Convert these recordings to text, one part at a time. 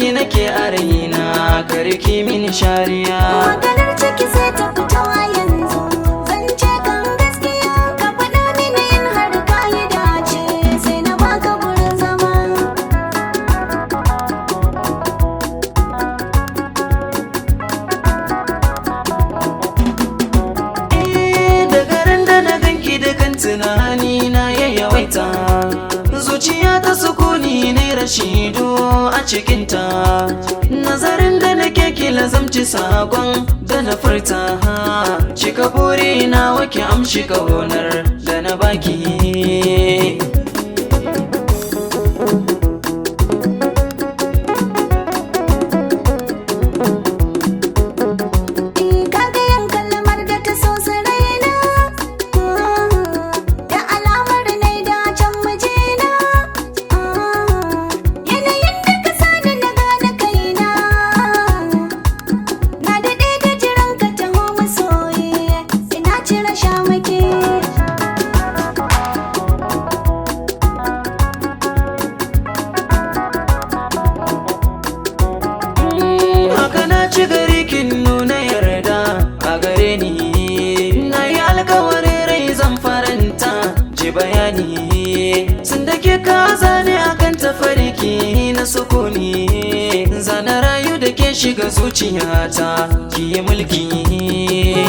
ki nake a raina, karki mini shariya. Maganar ciki sai ta fito a yanzu, zance kan gaskiya ka faɗa mini in har ka yi dace, sai na baka gurin zama. Daga ran da na ganki dukan tunani na ya yawaita, zuciya ta sukuni ne rashido a cikinta. Nazarin da nake ki lazamci sakon da na furta, cika buri na wake amshi ƙaunar da na baki. Kaga yan kalmar da ta so su raina, da alamar nai da can mijina. Yanayin da ka sani na gane kaina, na daɗe da jiran ka taho masoyi, ina cire shamaki. Haka na ci gari kin nuna yarda a gare ni, na yi alkawarin rai zan faranta ji bayani. Sun da ke ka zane akan tafarki na sukuni, zana rayu da ke shiga zuciyata ki yi mulki.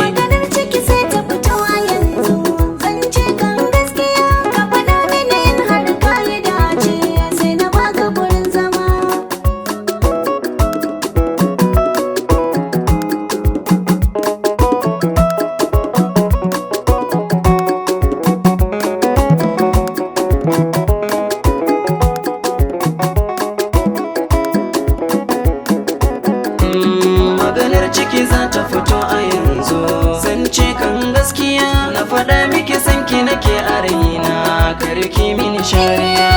Maganar ciki sai ta fito a yanzu, zance kan gaskiya ka faɗa mini in har ka yi dace, sai na baka gurin zama. Maganar ciki za ta fito a yanzu, zance kan gaskiya na faɗa miki sanki nake a raina, karki mini shariya.